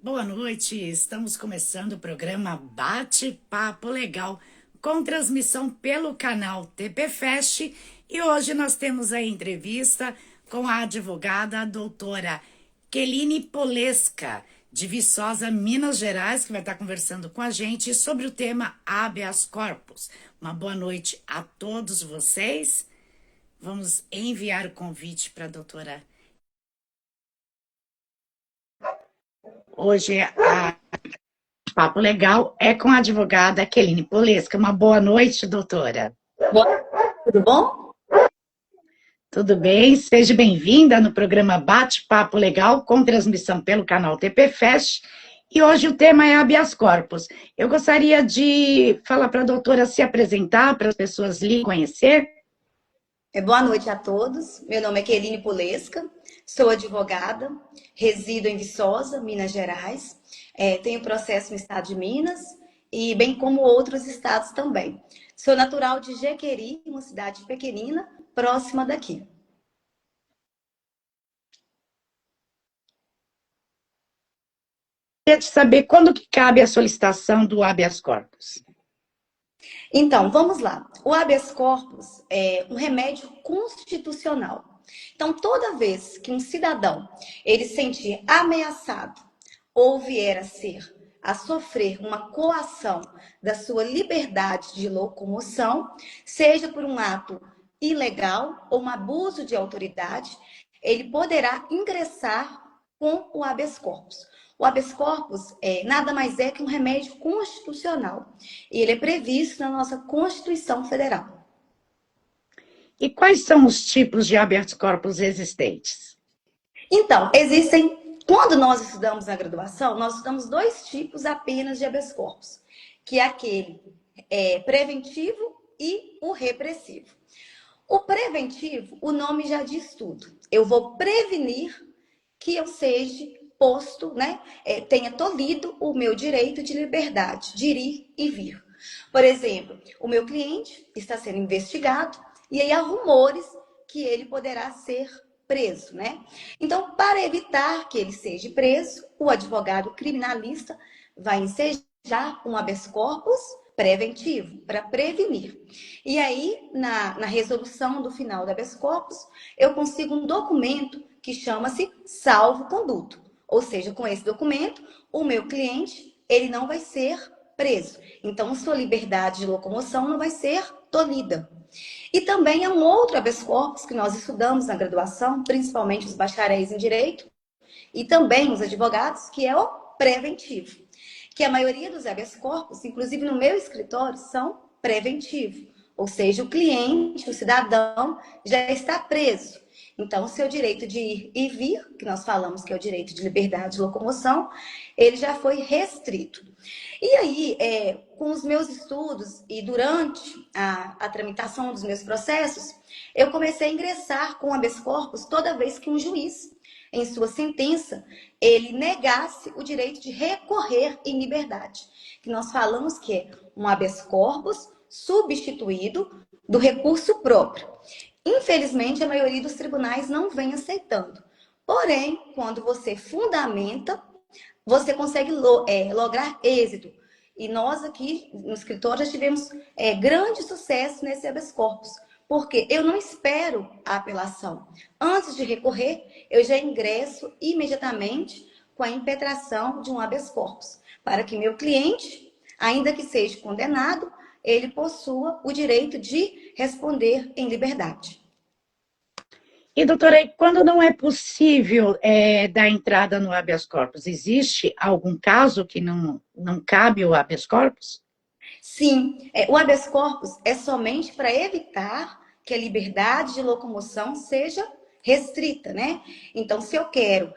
Boa noite, estamos começando o programa Bate-Papo Legal, com transmissão pelo canal TP Fest, e hoje nós temos a entrevista com a advogada a doutora Keline Polesca, de Viçosa, Minas Gerais, que vai estar conversando com a gente sobre o tema habeas corpus. Uma boa noite a todos vocês. Vamos enviar o convite para a doutora. Hoje a Papo Legal é com a advogada Keline Polesca. Uma boa noite, doutora. Boa noite, tudo bom? Tudo bem? Seja bem-vinda no programa Bate-Papo Legal, com transmissão pelo canal TP Fest. E hoje o tema é habeas corpus. Eu gostaria de falar para a doutora se apresentar, para as pessoas lhe conhecer. Boa noite a todos. Meu nome é Keline Polesca, sou advogada, resido em Viçosa, Minas Gerais. Tenho processo no estado de Minas e bem como outros estados também. Sou natural de Jequeri, uma cidade pequenina, próxima daqui. Queria saber quando que cabe a solicitação do habeas corpus. Então, vamos lá. O habeas corpus é um remédio constitucional. Então, toda vez que um cidadão ele se sentir ameaçado ou vier a sofrer uma coação da sua liberdade de locomoção, seja por um ato ilegal ou um abuso de autoridade, ele poderá ingressar com o habeas corpus. O habeas corpus nada mais é que um remédio constitucional. E ele é previsto na nossa Constituição Federal. E quais são os tipos de habeas corpus existentes? Então, existem... Quando nós estudamos na graduação, nós estudamos dois tipos apenas de habeas corpus, que é aquele preventivo e o repressivo. O preventivo, o nome já diz tudo. Eu vou prevenir que eu seja posto, né, tenha tolhido o meu direito de liberdade, de ir e vir. Por exemplo, o meu cliente está sendo investigado e aí há rumores que ele poderá ser preso, né? Então, para evitar que ele seja preso, o advogado criminalista vai ensejar um habeas corpus preventivo, para prevenir. E aí, na resolução do final do habeas corpus, eu consigo um documento que chama-se salvo-conduto. Ou seja, com esse documento, o meu cliente, ele não vai ser preso. Então, sua liberdade de locomoção não vai ser tolhida. E também é um outro habeas corpus que nós estudamos na graduação, principalmente os bacharéis em direito, e também os advogados, que é o preventivo. Que a maioria dos habeas corpus, inclusive no meu escritório, são preventivos. Ou seja, o cliente, o cidadão, já está preso. Então, o seu direito de ir e vir, que nós falamos que é o direito de liberdade de locomoção, ele já foi restrito. E aí, com os meus estudos e durante a tramitação dos meus processos, eu comecei a ingressar com habeas corpus toda vez que um juiz, em sua sentença, ele negasse o direito de recorrer em liberdade. Que nós falamos que é um habeas corpus substituído do recurso próprio. Infelizmente, a maioria dos tribunais não vem aceitando. Porém, quando você fundamenta, você consegue lograr êxito. E nós aqui no escritório já tivemos grande sucesso nesse habeas corpus. Porque eu não espero a apelação. Antes de recorrer, eu já ingresso imediatamente com a impetração de um habeas corpus. Para que meu cliente, ainda que seja condenado, ele possua o direito de responder em liberdade. E, doutora, quando não é possível dar entrada no habeas corpus, existe algum caso que não cabe o habeas corpus? Sim, o habeas corpus é somente para evitar que a liberdade de locomoção seja restrita, né? Então, se eu quero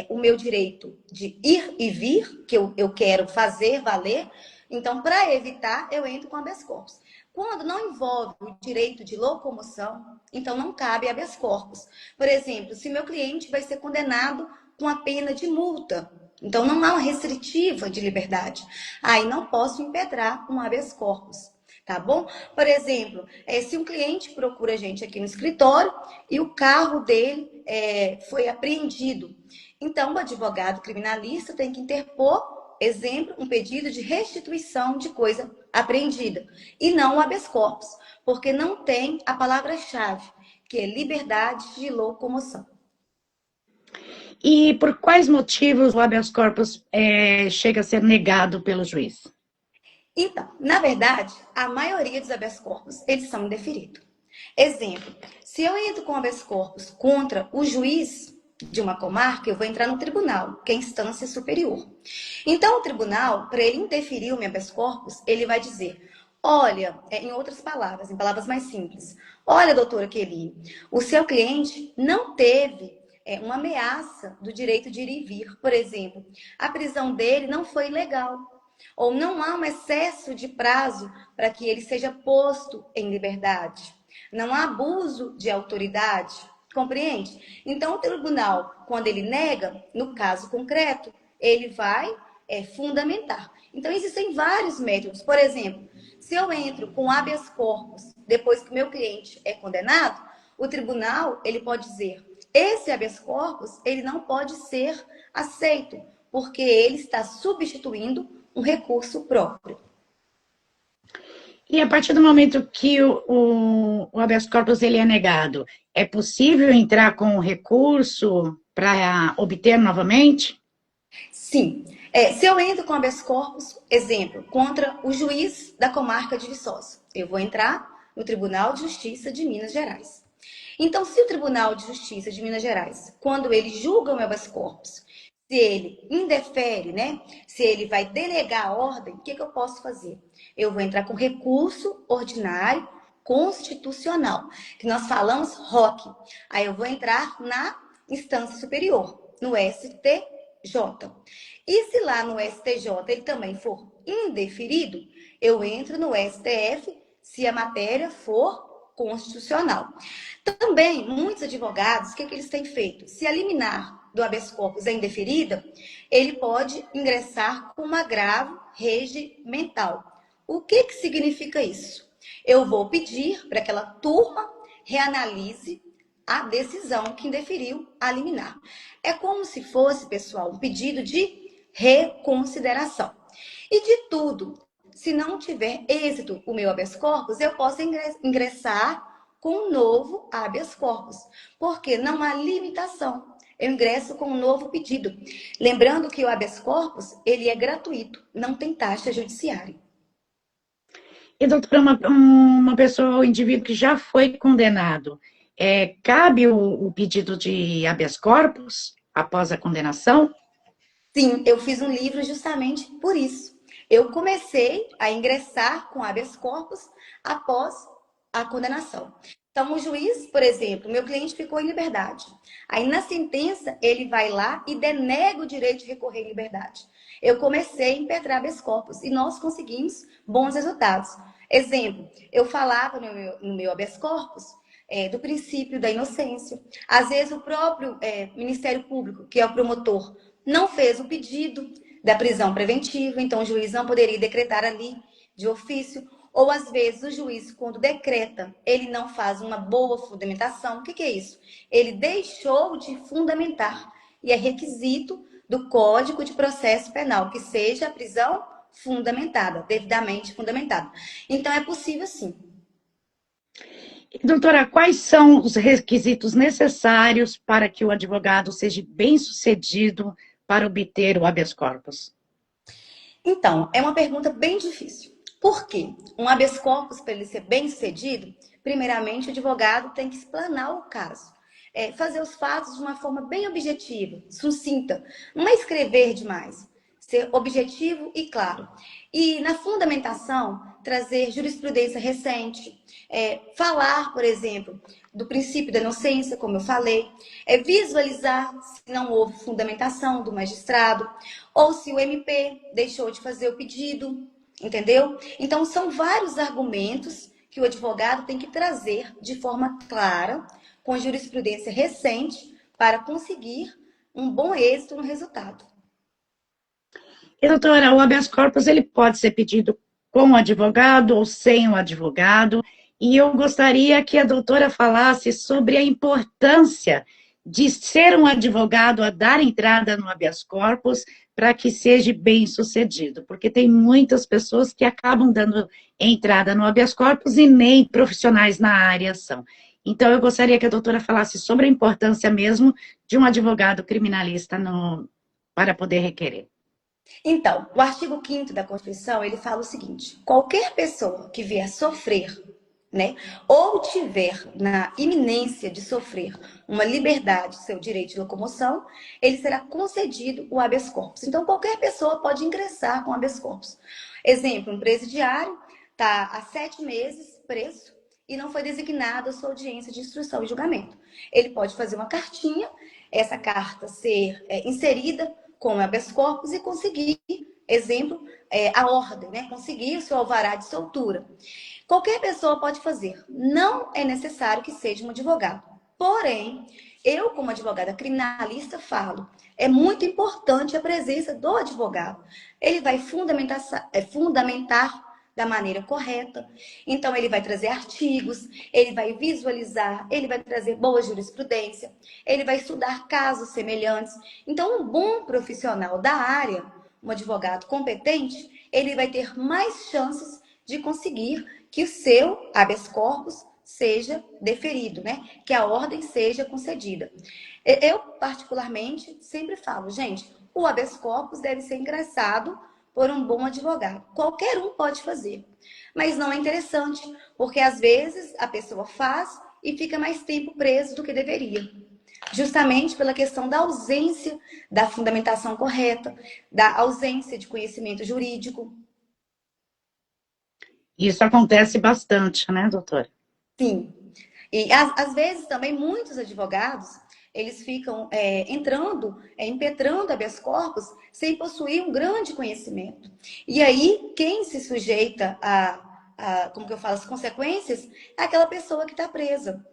o meu direito de ir e vir, que eu quero fazer valer, então, para evitar, eu entro com habeas corpus. Quando não envolve o direito de locomoção, então não cabe habeas corpus. Por exemplo, se meu cliente vai ser condenado com a pena de multa, então não há uma restritiva de liberdade, aí não posso impetrar um habeas corpus. Tá bom? Por exemplo, se um cliente procura a gente aqui no escritório e o carro dele foi apreendido. Então, o advogado criminalista tem que interpor, exemplo, um pedido de restituição de coisa apreendida, e não o habeas corpus, porque não tem a palavra-chave, que é liberdade de locomoção. E por quais motivos o habeas corpus chega a ser negado pelo juiz? Então, na verdade, a maioria dos habeas corpus, eles são indeferidos. Exemplo, se eu entro com habeas corpus contra o juiz de uma comarca, eu vou entrar no tribunal, que é a instância superior. Então, o tribunal, para ele indeferir o meu habeas corpus, ele vai dizer, olha, em outras palavras, em palavras mais simples, olha, doutora Kelly, o seu cliente não teve uma ameaça do direito de ir e vir. Por exemplo, a prisão dele não foi ilegal. Ou não há um excesso de prazo para que ele seja posto em liberdade. Não há abuso de autoridade, compreende? Então, o tribunal, quando ele nega, no caso concreto, ele vai fundamentar. Então, existem vários métodos. Por exemplo, se eu entro com habeas corpus depois que o meu cliente é condenado, o tribunal ele pode dizer, esse habeas corpus ele não pode ser aceito, porque ele está substituindo um recurso próprio. E a partir do momento que o habeas corpus ele é negado, é possível entrar com recurso para obter novamente? Sim. Se eu entro com habeas corpus, exemplo, contra o juiz da comarca de Viçosa, eu vou entrar no Tribunal de Justiça de Minas Gerais. Então, se o Tribunal de Justiça de Minas Gerais, quando ele julga o meu habeas corpus, se ele indefere, né? Se ele vai delegar a ordem, o que eu posso fazer? Eu vou entrar com recurso ordinário constitucional, que nós falamos ROC. Aí eu vou entrar na instância superior, no STJ. E se lá no STJ ele também for indeferido, eu entro no STF se a matéria for constitucional. Também, muitos advogados, o que eles têm feito? Se a liminar do habeas corpus é indeferida, ele pode ingressar com um agravo regimental. O que significa isso? Eu vou pedir para que aquela turma reanalise a decisão que indeferiu a liminar. É como se fosse, pessoal, um pedido de reconsideração. E de tudo, se não tiver êxito o meu habeas corpus, eu posso ingressar com um novo habeas corpus, porque não há limitação. Eu ingresso com um novo pedido. Lembrando que o habeas corpus, ele é gratuito, não tem taxa judiciária. E, doutora, uma pessoa, um indivíduo que já foi condenado, cabe o pedido de habeas corpus após a condenação? Sim, eu fiz um livro justamente por isso. Eu comecei a ingressar com habeas corpus após a condenação. Então, o juiz, por exemplo, meu cliente ficou em liberdade. Aí, na sentença, ele vai lá e denega o direito de recorrer em liberdade. Eu comecei a impetrar habeas corpus e nós conseguimos bons resultados. Exemplo, eu falava no meu habeas corpus do princípio da inocência. Às vezes, o próprio Ministério Público, que é o promotor, não fez o pedido da prisão preventiva, então o juiz não poderia decretar ali de ofício. Ou, às vezes, o juiz, quando decreta, ele não faz uma boa fundamentação. O que é isso? Ele deixou de fundamentar. E é requisito do Código de Processo Penal que seja a prisão fundamentada, devidamente fundamentada. Então, é possível sim. Doutora, quais são os requisitos necessários para que o advogado seja bem-sucedido para obter o habeas corpus? Então, é uma pergunta bem difícil. Por quê? Um habeas corpus, para ele ser bem-sucedido, primeiramente o advogado tem que explanar o caso. Fazer os fatos de uma forma bem objetiva, sucinta. Não é escrever demais. Ser objetivo e claro. E na fundamentação, trazer jurisprudência recente. Falar, por exemplo, do princípio da inocência, como eu falei. Visualizar se não houve fundamentação do magistrado. Ou se o MP deixou de fazer o pedido. Entendeu? Então, são vários argumentos que o advogado tem que trazer de forma clara, com jurisprudência recente, para conseguir um bom êxito no resultado. E, doutora, o habeas corpus ele pode ser pedido com o advogado ou sem o advogado, e eu gostaria que a doutora falasse sobre a importância de ser um advogado a dar entrada no habeas corpus para que seja bem sucedido? Porque tem muitas pessoas que acabam dando entrada no habeas corpus e nem profissionais na área são. Então, eu gostaria que a doutora falasse sobre a importância mesmo de um advogado criminalista para poder requerer. Então, o artigo 5º da Constituição, ele fala o seguinte: qualquer pessoa que vier sofrer, né, ou tiver na iminência de sofrer uma liberdade, seu direito de locomoção, ele será concedido o habeas corpus. Então, qualquer pessoa pode ingressar com habeas corpus. Exemplo, um presidiário está há 7 meses preso e não foi designada a sua audiência de instrução e julgamento. Ele pode fazer uma cartinha, essa carta ser inserida com o habeas corpus e conseguir, exemplo, a ordem, né? Conseguir o seu alvará de soltura. Qualquer pessoa pode fazer. Não é necessário que seja um advogado. Porém, eu, como advogada criminalista, falo, é muito importante a presença do advogado. Ele vai fundamentar da maneira correta. Então, ele vai trazer artigos, ele vai visualizar, ele vai trazer boa jurisprudência, ele vai estudar casos semelhantes. Então, um bom profissional da área, um advogado competente, ele vai ter mais chances de conseguir que o seu habeas corpus seja deferido, né? Que a ordem seja concedida. Eu, particularmente, sempre falo, gente, o habeas corpus deve ser ingressado por um bom advogado. Qualquer um pode fazer. Mas não é interessante, porque às vezes a pessoa faz e fica mais tempo preso do que deveria. Justamente pela questão da ausência da fundamentação correta, da ausência de conhecimento jurídico. Isso acontece bastante, né, doutora? Sim. E às vezes também muitos advogados, eles ficam impetrando habeas corpus sem possuir um grande conhecimento. E aí, quem se sujeita como que eu falo, as consequências, é aquela pessoa que está presa.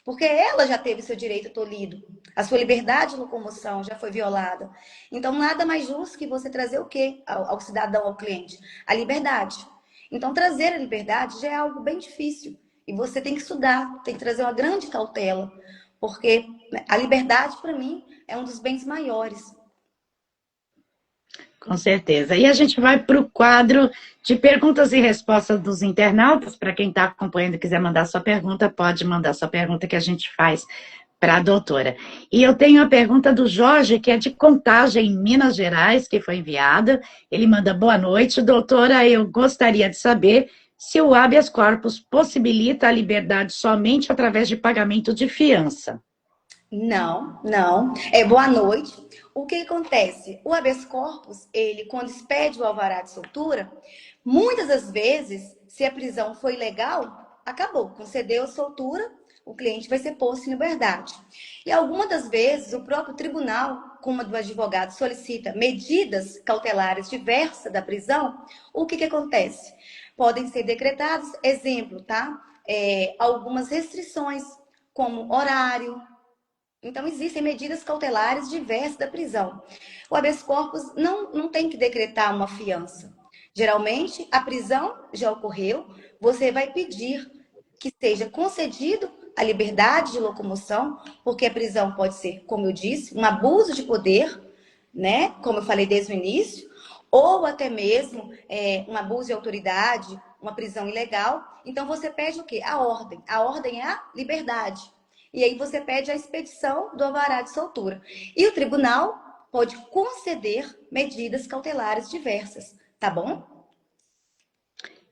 Porque ela já teve seu direito tolhido, a sua liberdade de locomoção já foi violada. Então, nada mais justo que você trazer o quê ao cidadão, ao cliente? A liberdade. Então, trazer a liberdade já é algo bem difícil. E você tem que estudar, tem que trazer uma grande cautela. Porque a liberdade, para mim, é um dos bens maiores. Com certeza. E a gente vai para o quadro de perguntas e respostas dos internautas. Para quem está acompanhando e quiser mandar sua pergunta, pode mandar sua pergunta que a gente faz para a doutora. E eu tenho a pergunta do Jorge, que é de Contagem, em Minas Gerais, que foi enviada. Ele manda: boa noite, doutora. Eu gostaria de saber se o habeas corpus possibilita a liberdade somente através de pagamento de fiança. Não, não. Boa noite. O que acontece? O habeas corpus, ele, quando expede o alvará de soltura, muitas das vezes, se a prisão foi legal, acabou. Concedeu a soltura, o cliente vai ser posto em liberdade. E algumas das vezes, o próprio tribunal, como do advogado, solicita medidas cautelares diversas da prisão, o que acontece? Podem ser decretados, exemplo, tá? Algumas restrições, como horário. Então, existem medidas cautelares diversas da prisão. O habeas corpus não tem que decretar uma fiança. Geralmente, a prisão já ocorreu, você vai pedir que seja concedido a liberdade de locomoção, porque a prisão pode ser, como eu disse, um abuso de poder, né? Como eu falei desde o início, ou até mesmo um abuso de autoridade, uma prisão ilegal. Então, você pede o quê? A ordem. A ordem é a liberdade. E aí você pede a expedição do alvará de soltura. E o tribunal pode conceder medidas cautelares diversas, tá bom?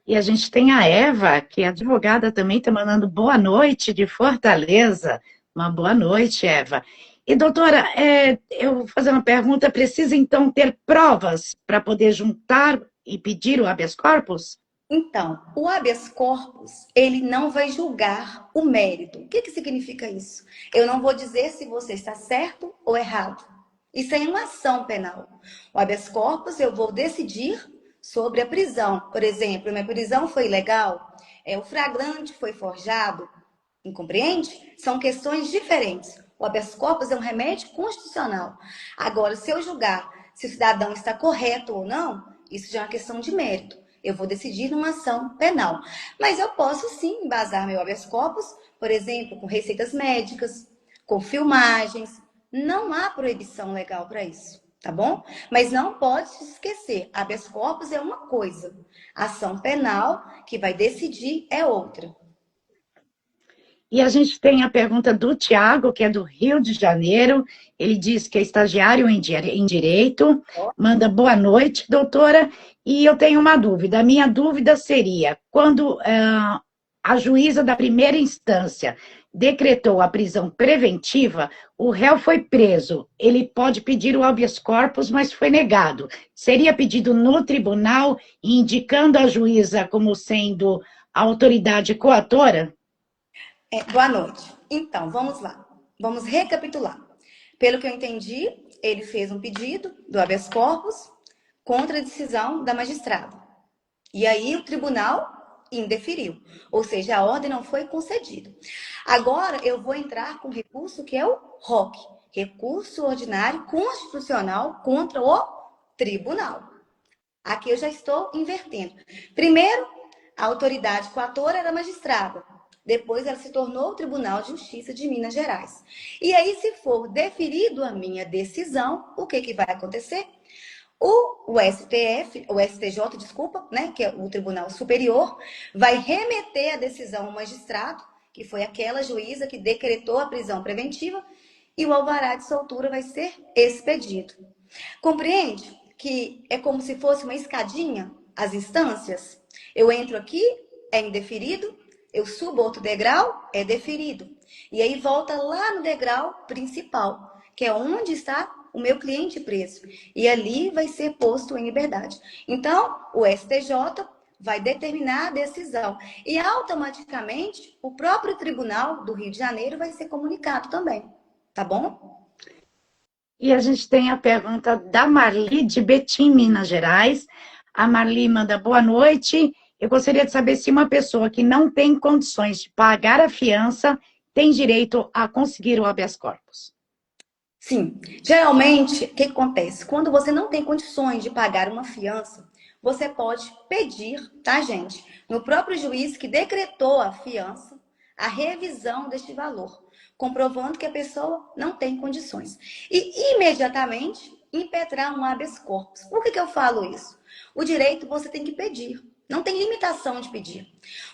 E a gente tem a Eva, que é advogada também, está mandando boa noite de Fortaleza. Uma boa noite, Eva. E, doutora, eu vou fazer uma pergunta: precisa então ter provas para poder juntar e pedir o habeas corpus? Então, o habeas corpus, ele não vai julgar o mérito. O que significa isso? Eu não vou dizer se você está certo ou errado. Isso é uma ação penal. O habeas corpus, eu vou decidir sobre a prisão. Por exemplo, minha prisão foi ilegal, o flagrante foi forjado, compreende? São questões diferentes. O habeas corpus é um remédio constitucional. Agora, se eu julgar se o cidadão está correto ou não, isso já é uma questão de mérito. Eu vou decidir numa ação penal. Mas eu posso sim embasar meu habeas corpus, por exemplo, com receitas médicas, com filmagens. Não há proibição legal para isso, tá bom? Mas não pode se esquecer, habeas corpus é uma coisa, ação penal que vai decidir é outra. E a gente tem a pergunta do Tiago, que é do Rio de Janeiro. Ele diz que é estagiário em Direito. Manda boa noite, doutora. E eu tenho uma dúvida. A minha dúvida seria, quando a juíza da primeira instância decretou a prisão preventiva, o réu foi preso. Ele pode pedir o habeas corpus, mas foi negado. Seria pedido no tribunal, indicando a juíza como sendo a autoridade coatora? Boa noite. Então, vamos lá. Vamos recapitular. Pelo que eu entendi, ele fez um pedido do habeas corpus contra a decisão da magistrada. E aí o tribunal indeferiu, ou seja, a ordem não foi concedida. Agora eu vou entrar com o recurso que é o ROC, Recurso Ordinário Constitucional contra o tribunal. Aqui eu já estou invertendo. Primeiro, a autoridade coatora era a magistrada. Depois ela se tornou o Tribunal de Justiça de Minas Gerais. E aí, se for deferido a minha decisão, o que vai acontecer? O STF, o STJ, desculpa, né, que é o Tribunal Superior, vai remeter a decisão ao magistrado, que foi aquela juíza que decretou a prisão preventiva, e o alvará de soltura vai ser expedido. Compreende que é como se fosse uma escadinha, as instâncias? Eu entro aqui, é indeferido, eu subo outro degrau, é deferido. E aí volta lá no degrau principal, que é onde está o meu cliente preso. E ali vai ser posto em liberdade. Então, o STJ vai determinar a decisão. E automaticamente, o próprio Tribunal do Rio de Janeiro vai ser comunicado também. Tá bom? E a gente tem a pergunta da Marli, de Betim, Minas Gerais. A Marli manda boa noite. Eu gostaria de saber se uma pessoa que não tem condições de pagar a fiança tem direito a conseguir o habeas corpus. Sim. Geralmente, o que acontece? Quando você não tem condições de pagar uma fiança, você pode pedir, tá, gente? No próprio juiz que decretou a fiança, a revisão deste valor, comprovando que a pessoa não tem condições. E imediatamente impetrar um habeas corpus. Por que eu falo isso? O direito você tem que pedir. Não tem limitação de pedir.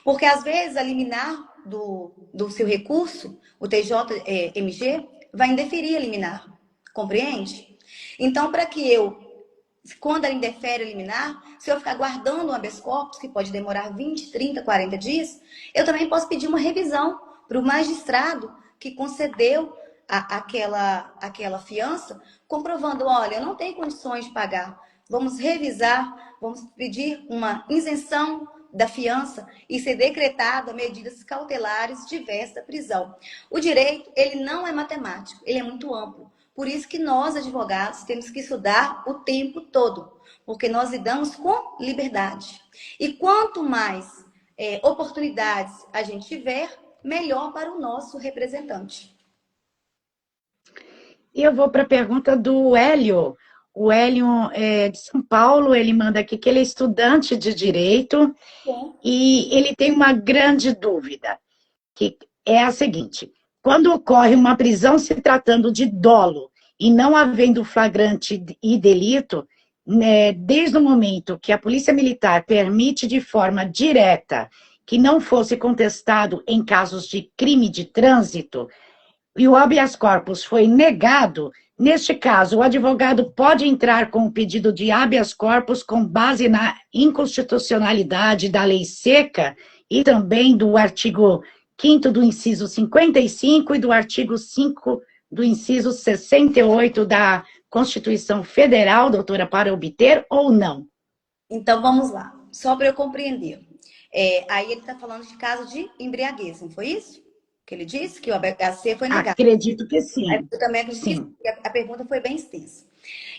Porque, às vezes, a liminar do seu recurso, o TJMG, vai indeferir a liminar. Compreende? Então, para que quando ela indefere a liminar, se eu ficar guardando um habeas corpus, que pode demorar 20, 30, 40 dias, eu também posso pedir uma revisão para o magistrado que concedeu aquela fiança, comprovando, olha, eu não tenho condições de pagar, vamos revisar, vamos pedir uma isenção da fiança e ser decretada medidas cautelares diversas da prisão. O direito, ele não é matemático, ele é muito amplo. Por isso que nós, advogados, temos que estudar o tempo todo, porque nós lidamos com liberdade. E quanto mais oportunidades a gente tiver, melhor para o nosso representante. E eu vou para a pergunta do Hélio. O Hélio é de São Paulo, ele manda aqui que ele é estudante de Direito e ele tem uma grande dúvida, que é a seguinte: quando ocorre uma prisão se tratando de dolo e não havendo flagrante e delito, né, desde o momento que a Polícia Militar permite de forma direta que não fosse contestado em casos de crime de trânsito, e o habeas corpus foi negado, neste caso, o advogado pode entrar com o pedido de habeas corpus com base na inconstitucionalidade da lei seca e também do artigo 5º do inciso 55 e do artigo 5 do inciso 68 da Constituição Federal, doutora, para obter ou não? Então, vamos lá. Só para eu compreender. Aí ele está falando de caso de embriaguez, não foi isso? Que ele disse que o HC foi negado. Acredito que sim. Eu também acredito que sim. A pergunta foi bem extensa.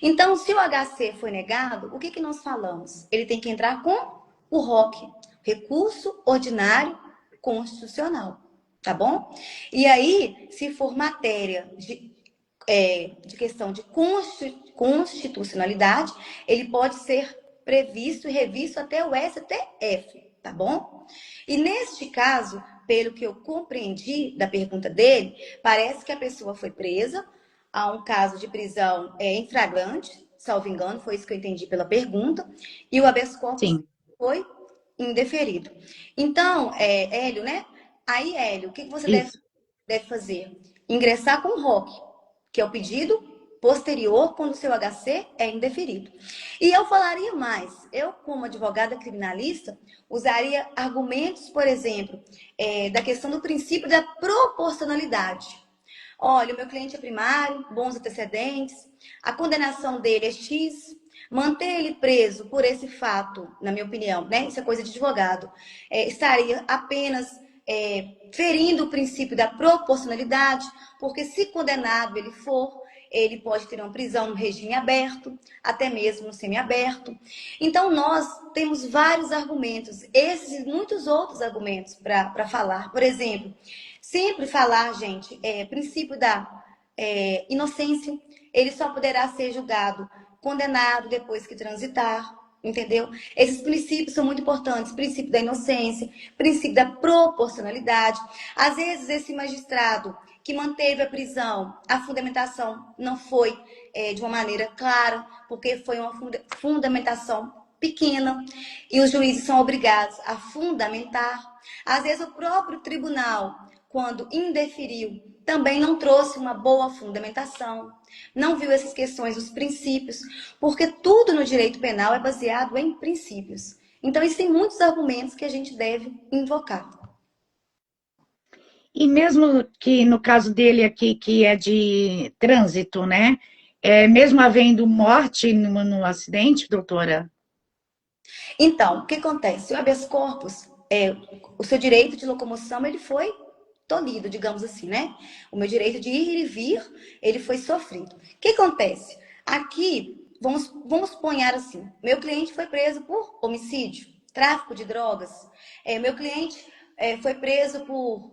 Então, se o HC foi negado, o que nós falamos? Ele tem que entrar com o ROC, Recurso Ordinário Constitucional, tá bom? E aí, se for matéria de questão de constitucionalidade, ele pode ser previsto e revisto até o STF, tá bom? E neste caso, pelo que eu compreendi da pergunta dele, parece que a pessoa foi presa, há um caso de prisão em flagrante, salvo engano, foi isso que eu entendi pela pergunta, e o habeas corpus Sim. foi indeferido. Então, Hélio, né? Aí, Hélio, o que você Isso. deve fazer? Ingressar com o ROC, que é o pedido posterior quando o seu HC é indeferido. E eu falaria mais. Eu, como advogada criminalista, usaria argumentos, por exemplo, da questão do princípio da proporcionalidade. Olha, o meu cliente é primário, bons antecedentes, a condenação dele é X, manter ele preso por esse fato, na minha opinião, né? Isso é coisa de advogado, estaria apenas ferindo o princípio da proporcionalidade, porque se condenado ele for, ele pode ter uma prisão no regime aberto, até mesmo no semiaberto. Então, nós temos vários argumentos, esses e muitos outros argumentos para falar. Por exemplo, sempre falar, gente, princípio da inocência, ele só poderá ser julgado, condenado depois que transitar, entendeu? Esses princípios são muito importantes, princípio da inocência, princípio da proporcionalidade. Às vezes, esse magistrado que manteve a prisão, a fundamentação não foi de uma maneira clara, porque foi uma fundamentação pequena, e os juízes são obrigados a fundamentar. Às vezes, o próprio tribunal, quando indeferiu, também não trouxe uma boa fundamentação, não viu essas questões dos princípios, porque tudo no direito penal é baseado em princípios. Então, existem muitos argumentos que a gente deve invocar. E mesmo que no caso dele aqui, que é de trânsito, né? Mesmo havendo morte no acidente, doutora? Então, o que acontece? O habeas corpus, o seu direito de locomoção, ele foi tolhido, digamos assim, né? O meu direito de ir e vir, ele foi sofrido. O que acontece? Aqui, vamos ponhar assim, meu cliente foi preso por homicídio, tráfico de drogas. Meu cliente foi preso por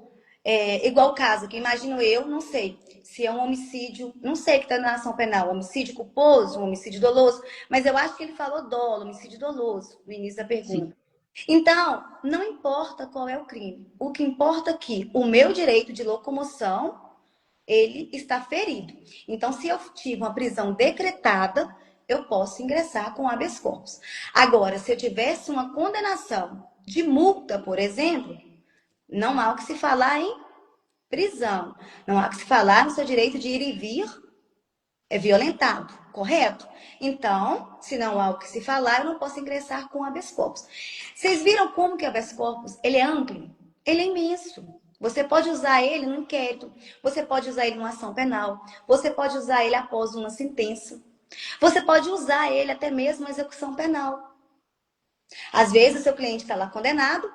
igual caso, que imagino eu, não sei se é um homicídio, não sei que está na ação penal, homicídio culposo, um homicídio doloso, mas eu acho que ele falou dolo, homicídio doloso, no início da Sim. pergunta. Então, não importa qual é o crime, o que importa é que o meu direito de locomoção, ele está ferido. Então, se eu tive uma prisão decretada, eu posso ingressar com habeas corpus. Agora, se eu tivesse uma condenação de multa, por exemplo, não há o que se falar em prisão. Não há o que se falar no seu direito de ir e vir violentado, correto? Então, se não há o que se falar, eu não posso ingressar com habeas corpus. Vocês viram como que o habeas corpus, ele é amplo? Ele é imenso. Você pode usar ele no inquérito, você pode usar ele numa ação penal, você pode usar ele após uma sentença, você pode usar ele até mesmo na execução penal. Às vezes, o seu cliente está lá condenado,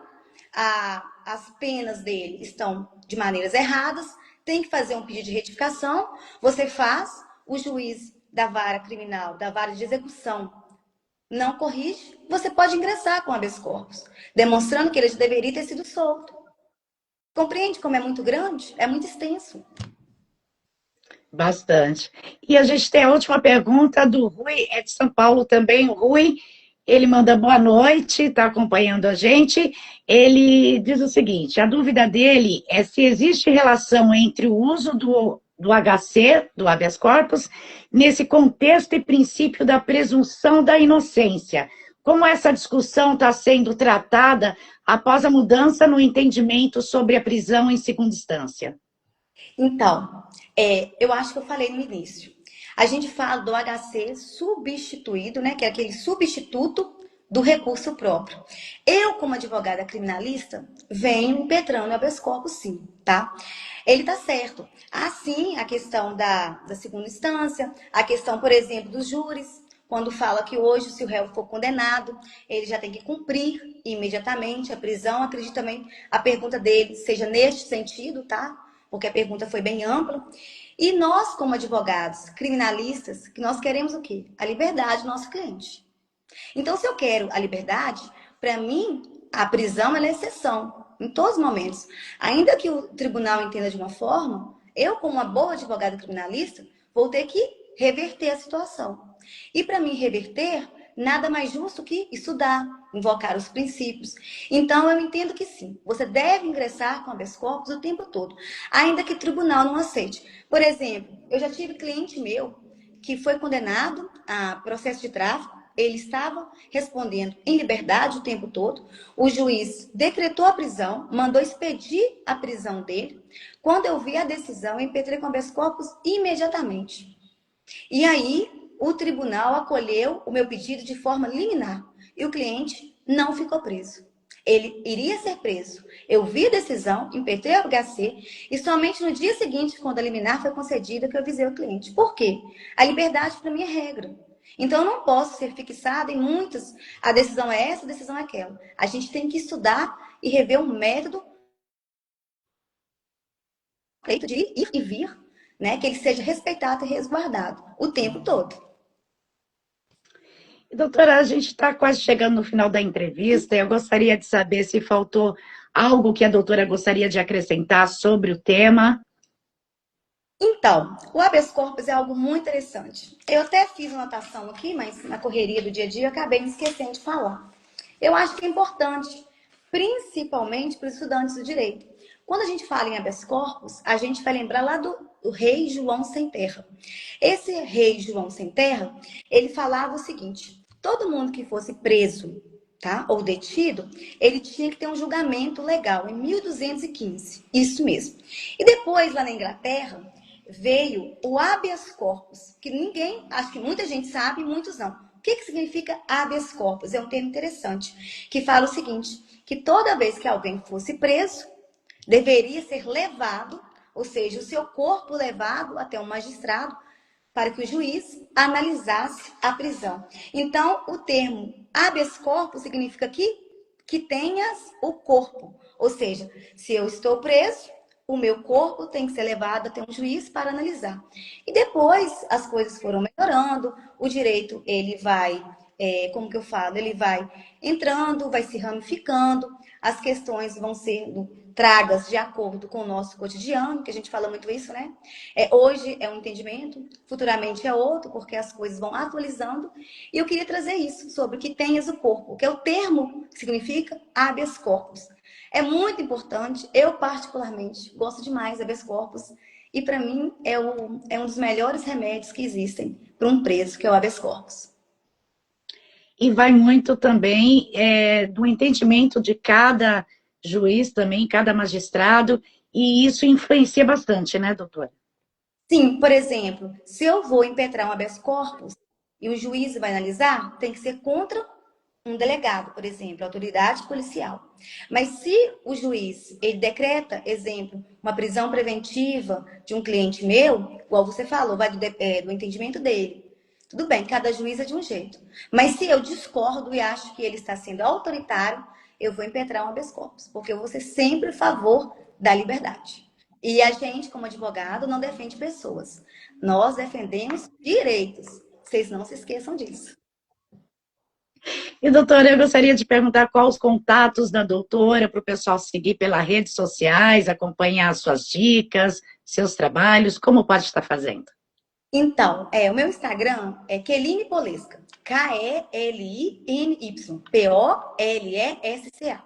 as penas dele estão de maneiras erradas, tem que fazer um pedido de retificação, você faz, o juiz da vara criminal, da vara de execução, não corrige, você pode ingressar com habeas corpus, demonstrando que ele deveria ter sido solto. Compreende como é muito grande? É muito extenso. Bastante. E a gente tem a última pergunta do Rui, é de São Paulo também. O Rui, ele manda boa noite, está acompanhando a gente. Ele diz o seguinte: a dúvida dele é se existe relação entre o uso do HC, do habeas corpus, nesse contexto e princípio da presunção da inocência. Como essa discussão está sendo tratada após a mudança no entendimento sobre a prisão em segunda instância? Então, eu acho que eu falei no início. A gente fala do HC substituído, né? Que é aquele substituto do recurso próprio. Eu, como advogada criminalista, venho impetrando habeas corpus, sim, tá? Ele tá certo. Assim, a questão da segunda instância, a questão, por exemplo, dos júris, quando fala que hoje, se o réu for condenado, ele já tem que cumprir imediatamente a prisão. Acredito também a pergunta dele seja neste sentido, tá? Porque a pergunta foi bem ampla. E nós, como advogados criminalistas, que nós queremos o quê? A liberdade do nosso cliente. Então, se eu quero a liberdade, para mim, a prisão é exceção, em todos os momentos. Ainda que o tribunal entenda de uma forma, eu, como uma boa advogada criminalista, vou ter que reverter a situação. E para mim reverter, nada mais justo que estudar, invocar os princípios. Então, eu entendo que sim, você deve ingressar com habeas corpus o tempo todo, ainda que o tribunal não aceite. Por exemplo, eu já tive cliente meu que foi condenado a processo de tráfico, ele estava respondendo em liberdade o tempo todo, o juiz decretou a prisão, mandou expedir a prisão dele. Quando eu vi a decisão, eu impetrei com habeas corpus imediatamente. E aí, o tribunal acolheu o meu pedido de forma liminar e o cliente não ficou preso. Ele iria ser preso. Eu vi a decisão, impetrei o HC e somente no dia seguinte, quando a liminar foi concedida, que eu avisei o cliente. Por quê? A liberdade para mim é regra. Então, eu não posso ser fixada em muitas. A decisão é essa, a decisão é aquela. A gente tem que estudar e rever um método feito de ir e vir, né? Que ele seja respeitado e resguardado o tempo todo. Doutora, a gente está quase chegando no final da entrevista. Eu gostaria de saber se faltou algo que a doutora gostaria de acrescentar sobre o tema. Então, o habeas corpus é algo muito interessante. Eu até fiz uma anotação aqui, mas na correria do dia a dia eu acabei me esquecendo de falar. Eu acho que é importante, principalmente para os estudantes do direito. Quando a gente fala em habeas corpus, a gente vai lembrar lá do rei João Sem Terra. Esse rei João Sem Terra, ele falava o seguinte: todo mundo que fosse preso, tá, ou detido, ele tinha que ter um julgamento legal em 1215. Isso mesmo. E depois, lá na Inglaterra, veio o habeas corpus, que ninguém, acho que muita gente sabe, muitos não. O que significa habeas corpus? É um termo interessante, que fala o seguinte, que toda vez que alguém fosse preso, deveria ser levado, ou seja, o seu corpo levado até um magistrado, para que o juiz analisasse a prisão. Então, o termo habeas corpus significa que tenhas o corpo, ou seja, se eu estou preso, o meu corpo tem que ser levado até um juiz para analisar. E depois as coisas foram melhorando, o direito ele vai, como que eu falo, ele vai entrando, vai se ramificando, as questões vão sendo tragas de acordo com o nosso cotidiano, que a gente fala muito isso, né? Hoje é um entendimento, futuramente é outro, porque as coisas vão atualizando. E eu queria trazer isso, sobre o que tenhas o corpo, que é o termo que significa habeas corpus. É muito importante, eu particularmente gosto demais de habeas corpus, e para mim é um dos melhores remédios que existem para um preso, que é o habeas corpus. E vai muito também do entendimento de cada juiz também, cada magistrado, e isso influencia bastante, né, doutora? Sim, por exemplo, se eu vou impetrar um habeas corpus e o juiz vai analisar, tem que ser contra um delegado, por exemplo, autoridade policial. Mas se o juiz, ele decreta, exemplo, uma prisão preventiva de um cliente meu, igual você falou, vai do entendimento dele. Tudo bem, cada juiz é de um jeito. Mas se eu discordo e acho que ele está sendo autoritário, eu vou impetrar um habeas corpus, porque eu vou ser sempre a favor da liberdade. E a gente, como advogado, não defende pessoas. Nós defendemos direitos. Vocês não se esqueçam disso. E, doutora, eu gostaria de perguntar quais os contatos da doutora para o pessoal seguir pelas redes sociais, acompanhar suas dicas, seus trabalhos, como pode estar fazendo? Então, o meu Instagram é Keline Polesca. Keliny, Polesca.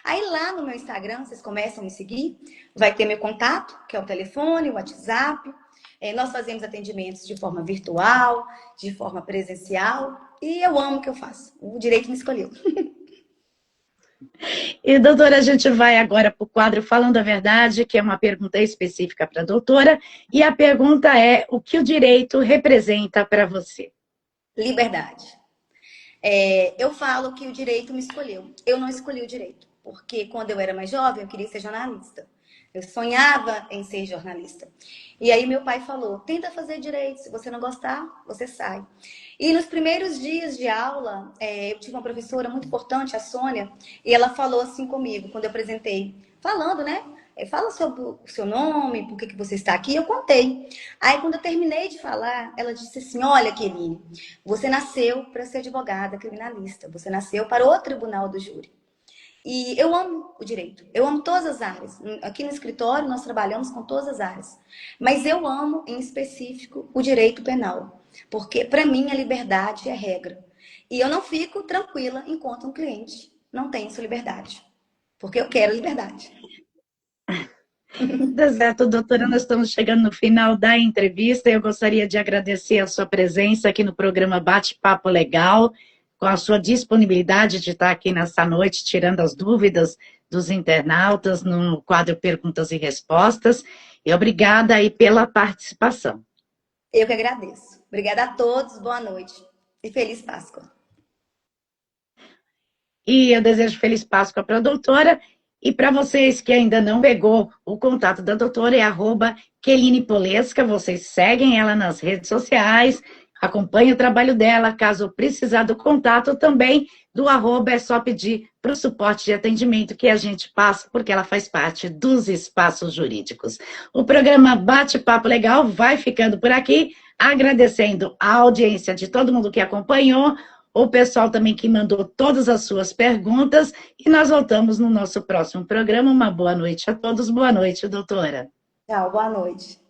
Aí lá no meu Instagram, vocês começam a me seguir, vai ter meu contato, que é o telefone, o WhatsApp. Nós fazemos atendimentos de forma virtual, de forma presencial, e eu amo o que eu faço. O direito me escolheu. E, doutora, a gente vai agora para o quadro Falando a Verdade, que é uma pergunta específica para a doutora, e a pergunta é: o que o direito representa para você? Liberdade. Eu falo que o direito me escolheu. Eu não escolhi o direito, porque quando eu era mais jovem, eu queria ser jornalista. Eu sonhava em ser jornalista. E aí meu pai falou, tenta fazer direito, se você não gostar, você sai. E nos primeiros dias de aula, eu tive uma professora muito importante, a Sônia, e ela falou assim comigo, quando eu apresentei, falando, né? Fala sobre o seu nome, por que você está aqui, eu contei. Aí quando eu terminei de falar, ela disse assim, olha, Keline, você nasceu para ser advogada criminalista, você nasceu para o tribunal do júri. E eu amo o direito, eu amo todas as áreas. Aqui no escritório nós trabalhamos com todas as áreas. Mas eu amo, em específico, o direito penal. Porque, para mim, a liberdade é regra. E eu não fico tranquila enquanto um cliente não tem sua liberdade. Porque eu quero liberdade. Tá certo, doutora, nós estamos chegando no final da entrevista. Eu gostaria de agradecer a sua presença aqui no programa Bate-Papo Legal, com a sua disponibilidade de estar aqui nessa noite, tirando as dúvidas dos internautas no quadro Perguntas e Respostas. E obrigada aí pela participação. Eu que agradeço. Obrigada a todos, boa noite e feliz Páscoa. E eu desejo feliz Páscoa para a doutora. E para vocês que ainda não pegou o contato da doutora, é @Keline Polesca. Vocês seguem ela nas redes sociais, acompanhem o trabalho dela. Caso precisar do contato também, do @ é só pedir para o suporte de atendimento que a gente passa, porque ela faz parte dos espaços jurídicos. O programa Bate-Papo Legal vai ficando por aqui, agradecendo a audiência de todo mundo que acompanhou, o pessoal também que mandou todas as suas perguntas, e nós voltamos no nosso próximo programa. Uma boa noite a todos. Boa noite, doutora. Tchau, boa noite.